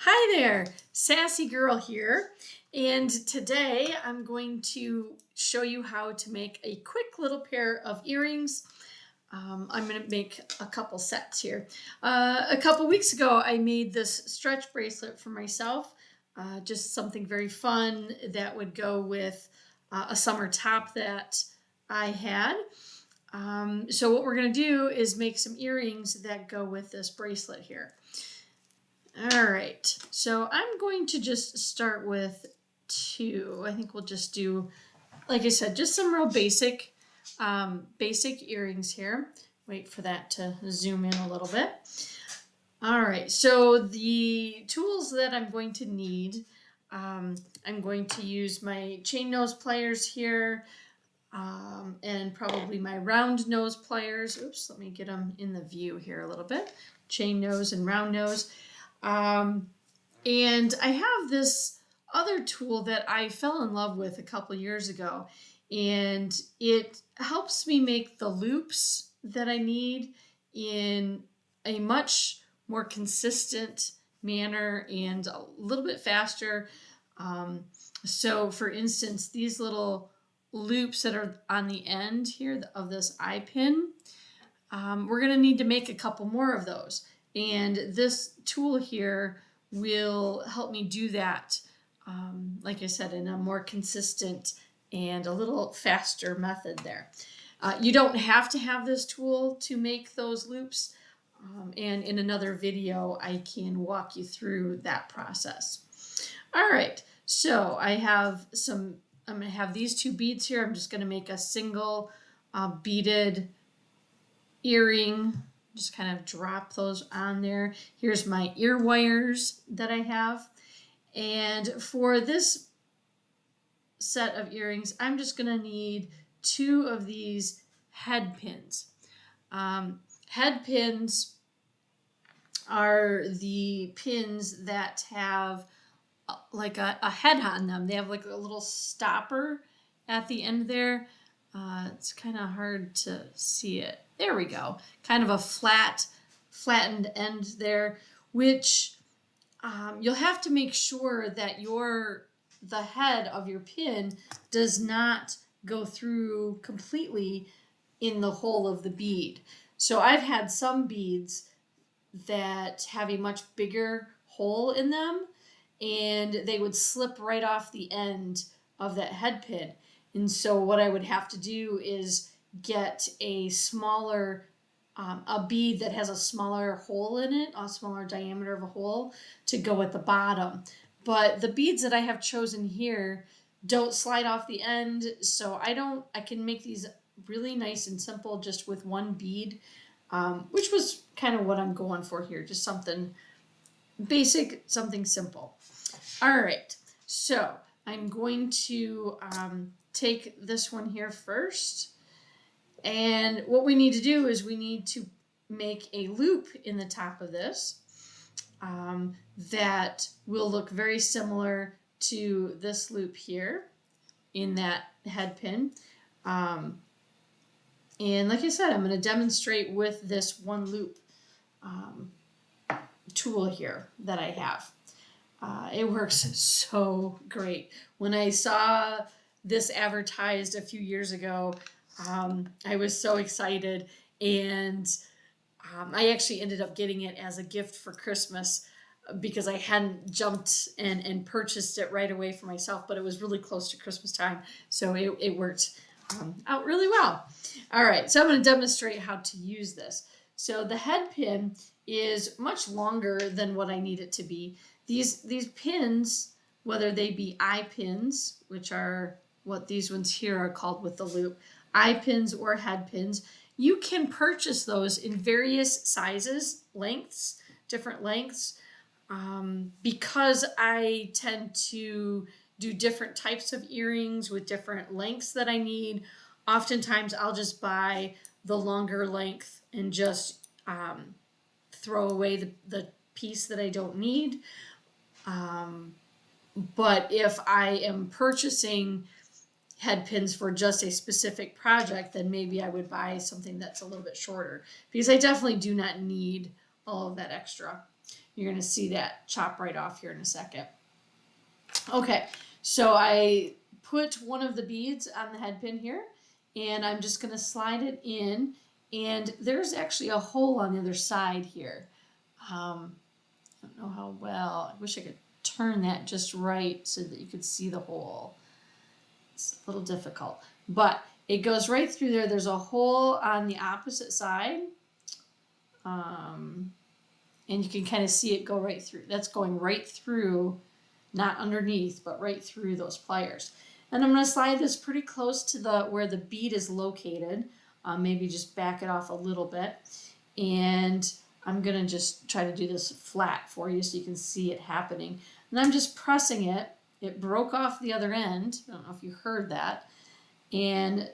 Hi there, Sassy Girl here, and today I'm going to show you how to make a quick little pair of earrings. I'm going to make a couple sets here. A couple weeks ago I made this stretch bracelet for myself, just something very fun that would go with a summer top that I had. So what we're going to do is make some earrings that go with this bracelet here. All right, so I'm going to just start with two. I think we'll just do, like I said, just some real basic earrings here. Wait for that to zoom in a little bit. All right, so the tools that I'm going to need, I'm going to use my chain nose pliers here, and probably my round nose pliers. Oops, let me get them in the view here a little bit. Chain nose and round nose. And I have this other tool that I fell in love with a couple years ago, and it helps me make the loops that I need in a much more consistent manner and a little bit faster. So, for instance, these little loops that are on the end here of this eye pin, we're going to need to make a couple more of those. And this tool here will help me do that, like I said, in a more consistent and a little faster method there. You don't have to have this tool to make those loops, and in another video I can walk you through that process. All right, so I'm going to have these two beads here. I'm just going to make a single beaded earring. Just kind of drop those on there. Here's my ear wires that I have. And for this set of earrings, I'm just going to need two of these head pins. Head pins are the pins that have like a head on them. They have like a little stopper at the end there. It's kind of hard to see it. There we go. Kind of a flattened end there, which you'll have to make sure that the head of your pin does not go through completely in the hole of the bead. So I've had some beads that have a much bigger hole in them, and they would slip right off the end of that head pin. And so what I would have to do is get a smaller, a bead that has a smaller hole in it, a smaller diameter of a hole to go at the bottom. But the beads that I have chosen here don't slide off the end, so I can make these really nice and simple just with one bead, which was kind of what I'm going for here, just something basic, something simple. All right, so I'm going to take this one here first. And what we need to do is we need to make a loop in the top of this that will look very similar to this loop here in that head pin. And like I said, I'm going to demonstrate with this one loop tool here that I have. It works so great. When I saw this advertised a few years ago, I was so excited, and I actually ended up getting it as a gift for Christmas because I hadn't jumped and purchased it right away for myself, but it was really close to Christmas time, so it worked out really well. All right, so I'm going to demonstrate how to use this. So the head pin is much longer than what I need it to be. These pins, whether they be eye pins, which are what these ones here are called with the loop, eye pins or head pins, you can purchase those in various sizes, lengths, different lengths. Because I tend to do different types of earrings with different lengths that I need, oftentimes I'll just buy the longer length and just throw away the piece that I don't need. But if I am purchasing head pins for just a specific project, then maybe I would buy something that's a little bit shorter, because I definitely do not need all of that extra. You're going to see that chop right off here in a second. Okay, so I put one of the beads on the head pin here, and I'm just going to slide it in, and there's actually a hole on the other side here. I don't know how well, I wish I could turn that just right so that you could see the hole. It's a little difficult, but it goes right through there. There's a hole on the opposite side, and you can kind of see it go right through. That's going right through, not underneath, but right through those pliers. And I'm going to slide this pretty close to the where the bead is located. Maybe just back it off a little bit. And I'm going to just try to do this flat for you so you can see it happening. And I'm just pressing it. It broke off the other end. I don't know if you heard that. And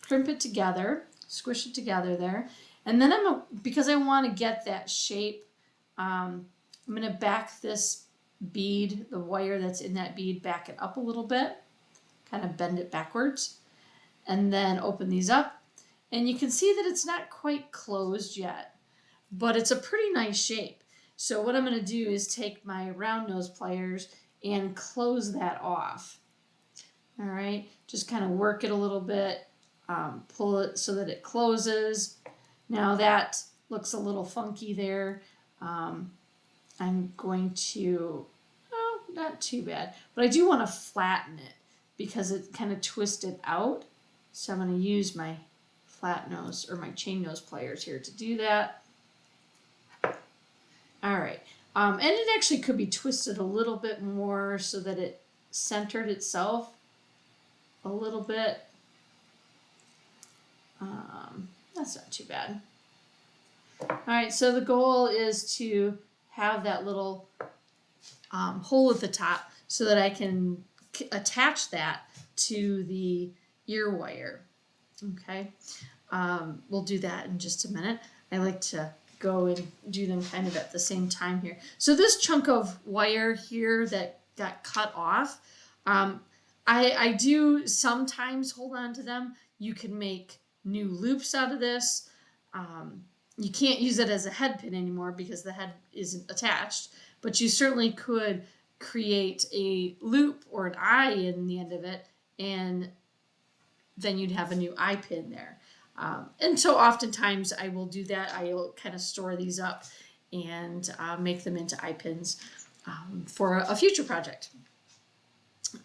crimp it together, squish it together there. And then because I want to get that shape, I'm going to back this bead, the wire that's in that bead, back it up a little bit, kind of bend it backwards, and then open these up. And you can see that it's not quite closed yet, but it's a pretty nice shape. So what I'm going to do is take my round nose pliers and close that off. All right, just kind of work it a little bit, pull it so that it closes. Now that looks a little funky there. I'm going to, oh, not too bad, but I do want to flatten it because it kind of twisted out. So I'm going to use my flat nose or my chain nose pliers here to do that. All right. And it actually could be twisted a little bit more so that it centered itself a little bit. That's not too bad. All right, so the goal is to have that little hole at the top so that I can attach that to the ear wire. Okay, we'll do that in just a minute. I like to go and do them kind of at the same time here. So this chunk of wire here that got cut off, I do sometimes hold on to them. You can make new loops out of this. You can't use it as a head pin anymore because the head isn't attached, but you certainly could create a loop or an eye in the end of it, and then you'd have a new eye pin there. And so oftentimes I will do that. I'll kind of store these up and make them into eye pins for a future project.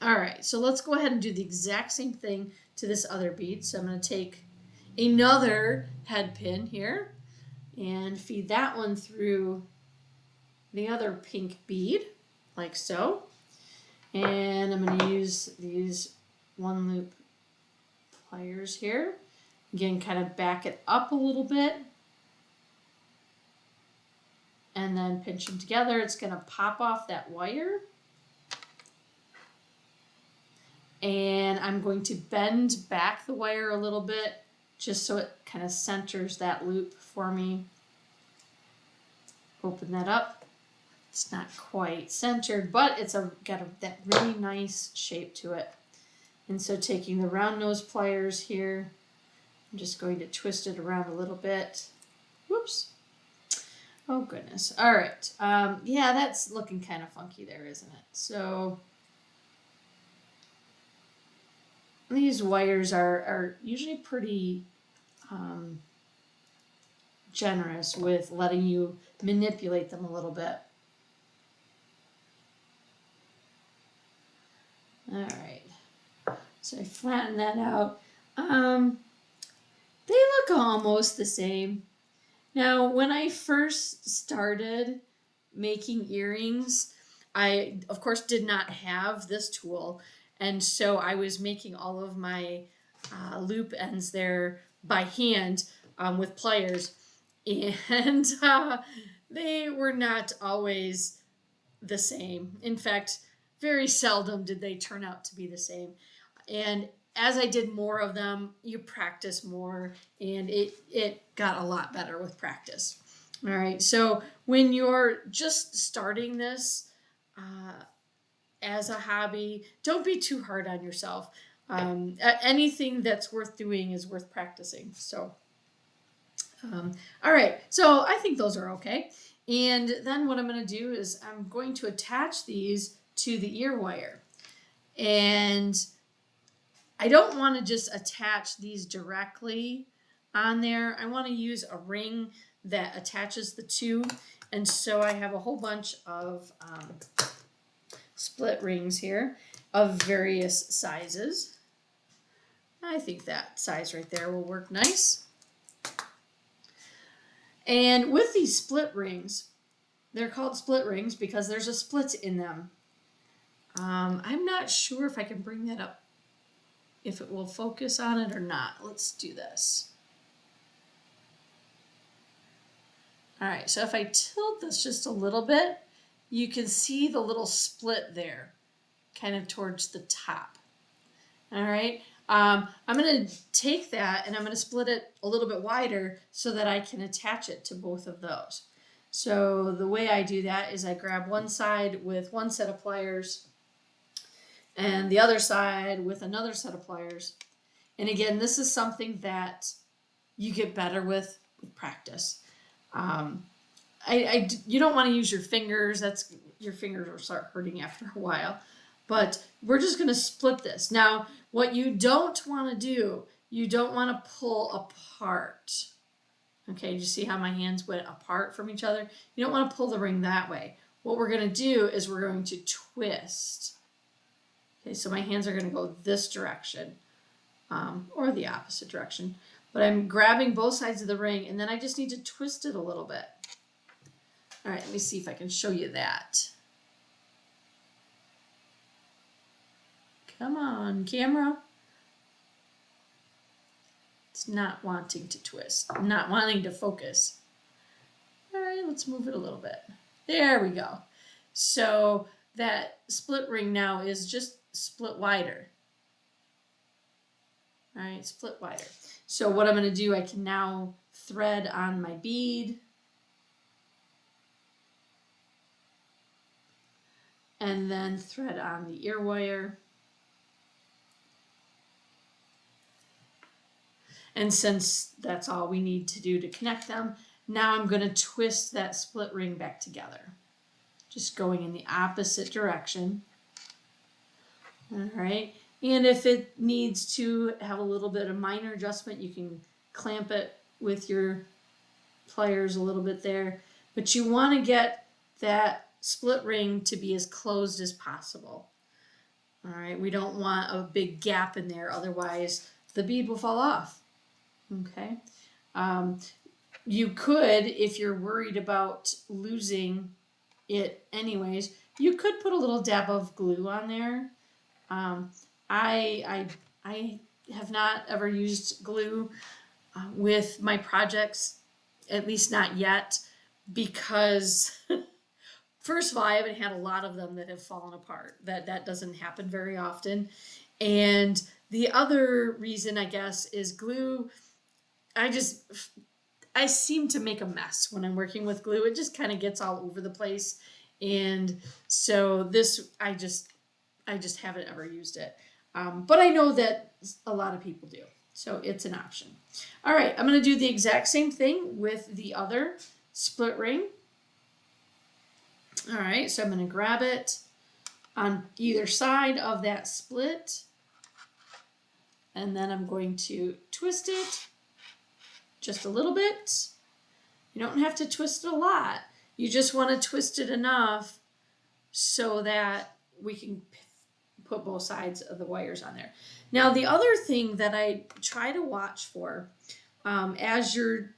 All right, so let's go ahead and do the exact same thing to this other bead. So I'm going to take another head pin here and feed that one through the other pink bead, like so. And I'm going to use these one loop pliers here. Again, kind of back it up a little bit. And then pinch them together. It's going to pop off that wire. And I'm going to bend back the wire a little bit just so it kind of centers that loop for me. Open that up. It's not quite centered, but it's got that really nice shape to it. And so taking the round nose pliers here, I'm just going to twist it around a little bit. Whoops. Oh, goodness. All right. Yeah, that's looking kind of funky there, isn't it? So these wires are usually pretty generous with letting you manipulate them a little bit. All right. So I flatten that out. They look almost the same. Now, when I first started making earrings, I, of course, did not have this tool. And so I was making all of my loop ends there by hand with pliers. And they were not always the same. In fact, very seldom did they turn out to be the same. And as I did more of them, you practice more, and it got a lot better with practice. All right, so when you're just starting this as a hobby, don't be too hard on yourself. Anything that's worth doing is worth practicing. So All right, so I think those are okay. And then what I'm going to do is I'm going to attach these to the ear wire. And I don't want to just attach these directly on there. I want to use a ring that attaches the two. And so I have a whole bunch of split rings here of various sizes. I think that size right there will work nice. And with these split rings, they're called split rings because there's a split in them. I'm not sure if I can bring that up, if it will focus on it or not. Let's do this. All right, so if I tilt this just a little bit, you can see the little split there, kind of towards the top. All right, I'm going to take that and I'm going to split it a little bit wider so that I can attach it to both of those. So the way I do that is I grab one side with one set of pliers and the other side with another set of pliers. And again, this is something that you get better with practice. You don't want to use your fingers. Your fingers will start hurting after a while. But we're just going to split this. Now, what you don't want to do, you don't want to pull apart. Okay, you see how my hands went apart from each other? You don't want to pull the ring that way. What we're going to do is we're going to twist. Okay, so my hands are going to go this direction, or the opposite direction. But I'm grabbing both sides of the ring, and then I just need to twist it a little bit. All right, let me see if I can show you that. Come on, camera. It's not wanting to twist, not wanting to focus. All right, let's move it a little bit. There we go. So that split ring now is just split wider. All right, split wider. So what I'm going to do, I can now thread on my bead. And then thread on the ear wire. And since that's all we need to do to connect them, now I'm going to twist that split ring back together. Just going in the opposite direction. All right. And if it needs to have a little bit of minor adjustment, you can clamp it with your pliers a little bit there. But you want to get that split ring to be as closed as possible. All right. We don't want a big gap in there. Otherwise, the bead will fall off. Okay. You could, if you're worried about losing it anyways, you could put a little dab of glue on there. I have not ever used glue with my projects, at least not yet, because first of all, I haven't had a lot of them that have fallen apart. That doesn't happen very often. And the other reason, I guess, is glue. I seem to make a mess when I'm working with glue. It just kind of gets all over the place. And so I just haven't ever used it. But I know that a lot of people do. So it's an option. All right, I'm going to do the exact same thing with the other split ring. All right, so I'm going to grab it on either side of that split. And then I'm going to twist it just a little bit. You don't have to twist it a lot. You just want to twist it enough so that we can put both sides of the wires on there. Now, the other thing that I try to watch for as you're,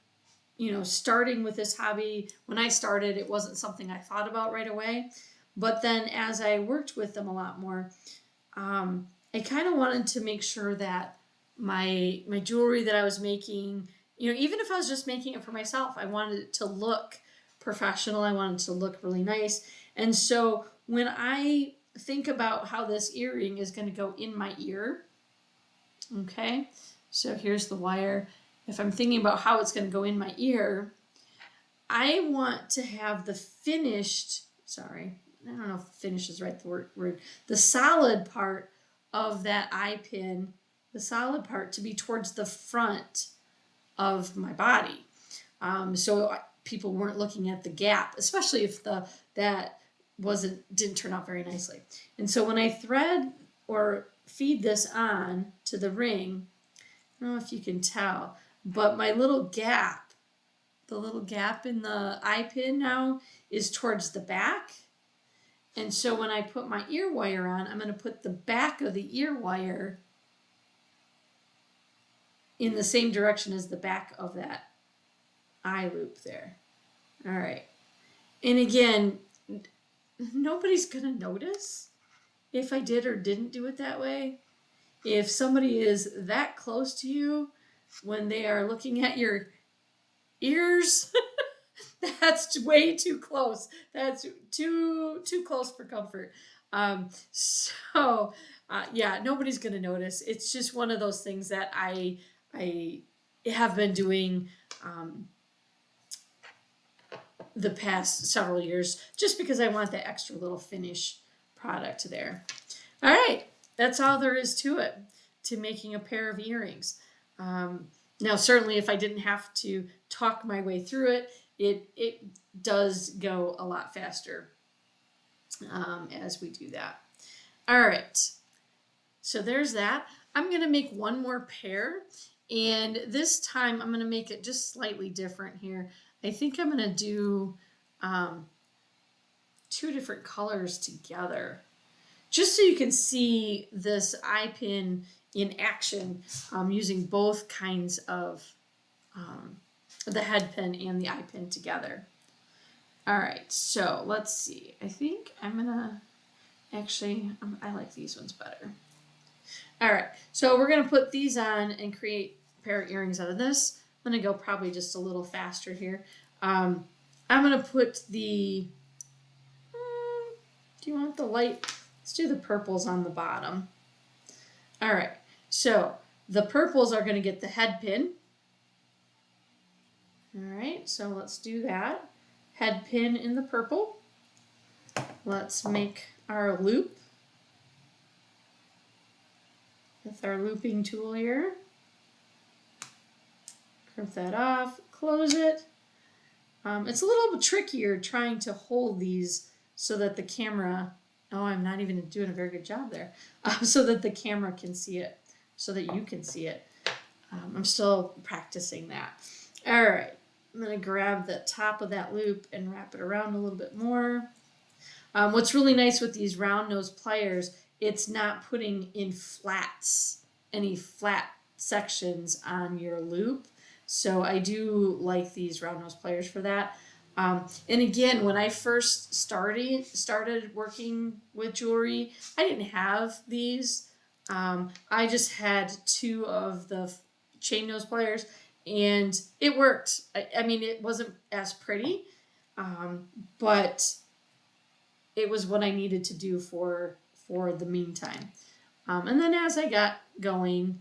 starting with this hobby, when I started, it wasn't something I thought about right away. But then as I worked with them a lot more, I kind of wanted to make sure that my jewelry that I was making, even if I was just making it for myself, I wanted it to look professional. I wanted it to look really nice. And so when I think about how this earring is going to go in my ear, okay, so here's the wire. If I'm thinking about how it's going to go in my ear, I want to have the finished, I don't know if finish is right the word, the solid part of that eye pin, the solid part to be towards the front of my body. So people weren't looking at the gap, especially if that didn't turn out very nicely. And so when I thread or feed this on to the ring, I don't know if you can tell, but my little gap, the little gap in the eye pin now is towards the back. And so when I put my ear wire on, I'm going to put the back of the ear wire in the same direction as the back of that eye loop there. All right. And again, nobody's going to notice if I did or didn't do it that way. If somebody is that close to you when they are looking at your ears, that's way too close. That's too close for comfort. Yeah, nobody's gonna notice. It's just one of those things that I have been doing the past several years, just because I want that extra little finish product there. All right, that's all there is to it, to making a pair of earrings. Now, certainly, if I didn't have to talk my way through it, it does go a lot faster as we do that. All right, so there's that. I'm going to make one more pair, and this time I'm going to make it just slightly different here. I think I'm going to do 2 different colors together, just so you can see this eye pin in action, using both kinds of the head pin and the eye pin together. All right, so let's see. I think I'm gonna I like these ones better. All right, so we're gonna put these on and create a pair of earrings out of this. I'm gonna go probably just a little faster here. I'm gonna put the, do you want the light? Let's do the purples on the bottom. All right, so the purples are gonna get the head pin. All right, so let's do that. Head pin in the purple. Let's make our loop with our looping tool here. Curve that off, close it. It's a little bit trickier trying to hold these so that the camera, I'm not even doing a very good job there, so that the camera can see it, so that you can see it. I'm still practicing that. All right, I'm gonna grab the top of that loop and wrap it around a little bit more. What's really nice with these round nose pliers, it's not putting in flats, any flat sections on your loop. So I do like these round nose pliers for that. And again, when I first started working with jewelry, I didn't have these. I just had 2 of the chain nose pliers, and it worked. I mean, it wasn't as pretty, but it was what I needed to do for the meantime. And then as I got going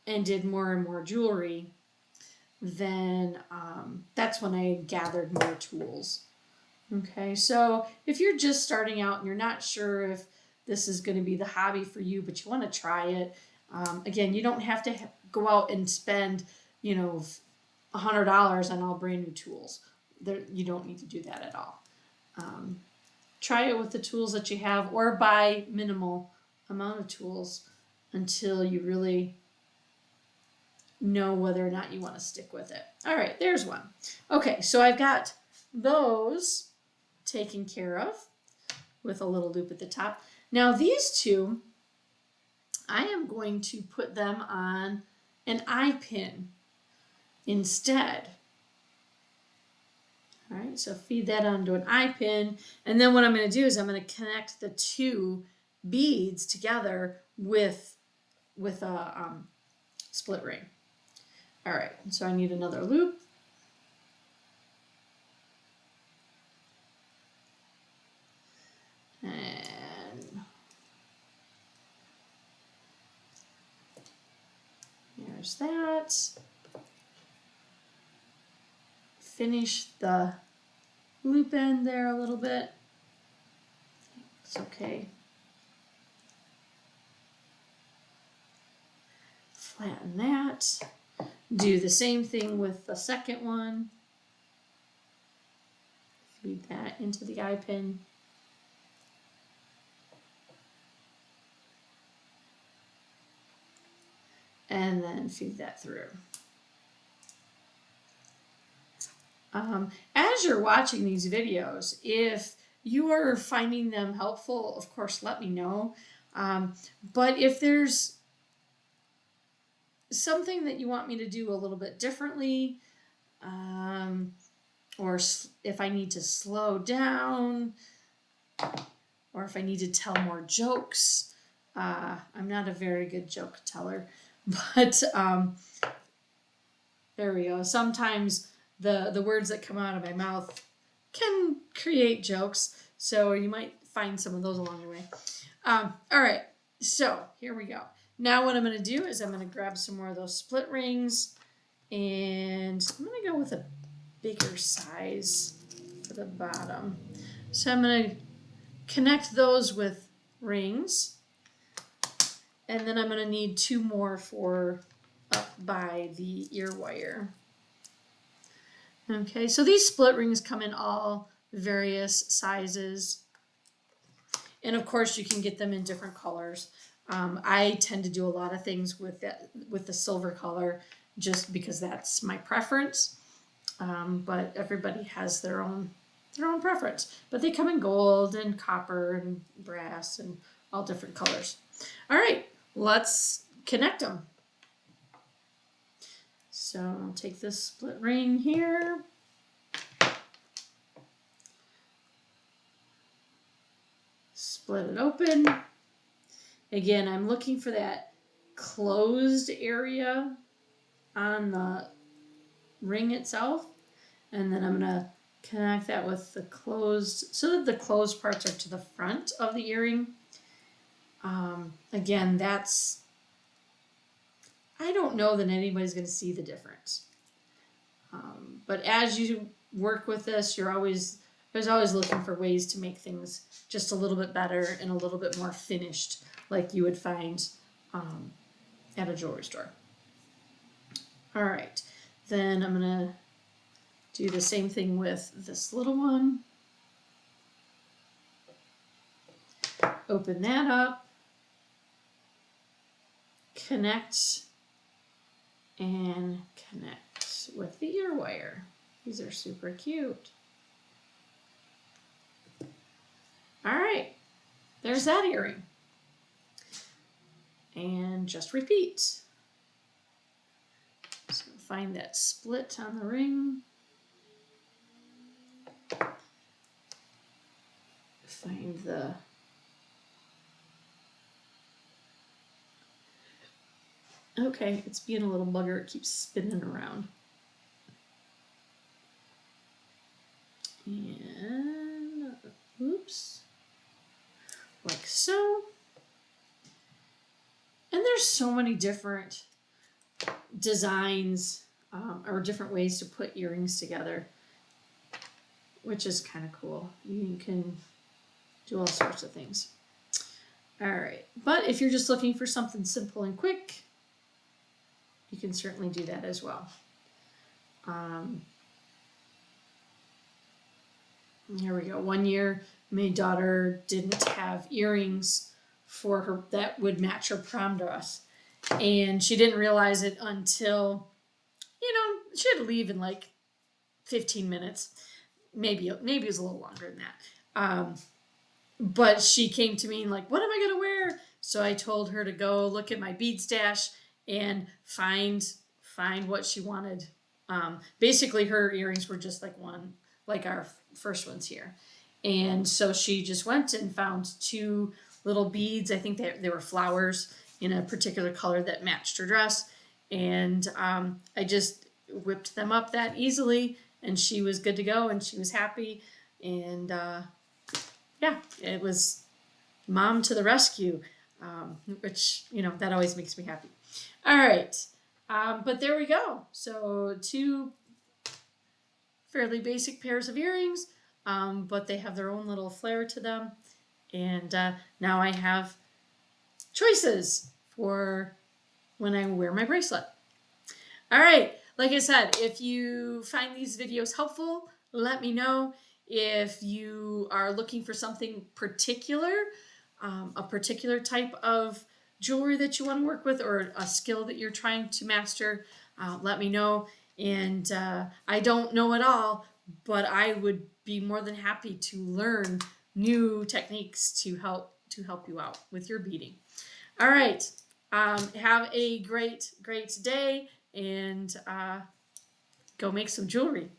and did more and more jewelry, then that's when I gathered more tools. Okay, so if you're just starting out and you're not sure if this is going to be the hobby for you, but you want to try it, again, you don't have to go out and spend, $100 on all brand new tools. You don't need to do that at all. Try it with the tools that you have, or buy minimal amount of tools until you really know whether or not you want to stick with it. All right, there's one. Okay, so I've got those taken care of with a little loop at the top. Now these 2, I am going to put them on an eye pin instead. All right, so feed that onto an eye pin, and then what I'm going to do is I'm going to connect the 2 beads together with a split ring. All right, so I need another loop. And there's that. Finish the loop end there a little bit. It's okay. Flatten that. Do the same thing with the second one. Feed that into the eye pin. And then feed that through. As you're watching these videos, if you are finding them helpful, of course, let me know. But if there's something that you want me to do a little bit differently, or if I need to slow down, or if I need to tell more jokes, I'm not a very good joke teller, but there we go. Sometimes the words that come out of my mouth can create jokes, so you might find some of those along the way. All right, so here we go. Now what I'm going to do is I'm going to grab some more of those split rings, and I'm going to go with a bigger size for the bottom. So I'm going to connect those with rings, and then I'm going to need 2 more for up by the ear wire. Okay, so these split rings come in all various sizes, and of course you can get them in different colors. I tend to do a lot of things with the silver color just because that's my preference, but everybody has their own preference. But they come in gold and copper and brass and all different colors. All right, let's connect them. So I'll take this split ring here. Split it open. Again, I'm looking for that closed area on the ring itself. And then I'm going to connect that with the closed, so that the closed parts are to the front of the earring. Again, I don't know that anybody's going to see the difference. But as you work with this, there's always looking for ways to make things just a little bit better and a little bit more finished, like you would find at a jewelry store. All right, then I'm going to do the same thing with this little one. Open that up. Connect and connect with the ear wire. These are super cute. All right, there's that earring. And just repeat. So find that split on the ring. Find the okay, it's being a little bugger. It keeps spinning around. And oops, like so. And there's so many different designs or different ways to put earrings together, which is kind of cool. You can do all sorts of things. All right, but if you're just looking for something simple and quick, you can certainly do that as well. Here we go. One year, my daughter didn't have earrings for her that would match her prom dress, and she didn't realize it until, she had to leave in like 15 minutes. Maybe it was a little longer than that. But she came to me and like, what am I going to wear? So I told her to go look at my bead stash and find what she wanted. Basically, her earrings were just like our first ones here. And so she just went and found 2 little beads. I think they were flowers in a particular color that matched her dress. And I just whipped them up that easily, and she was good to go, and she was happy. And yeah, it was mom to the rescue, which, that always makes me happy. All right. But there we go. So 2 fairly basic pairs of earrings, but they have their own little flair to them. And now I have choices for when I wear my bracelet. All right. Like I said, if you find these videos helpful, let me know. If you are looking for something particular, a particular type of jewelry that you want to work with, or a skill that you're trying to master, let me know. And I don't know it all, but I would be more than happy to learn new techniques to help you out with your beading. All right. Have a great day, and go make some jewelry.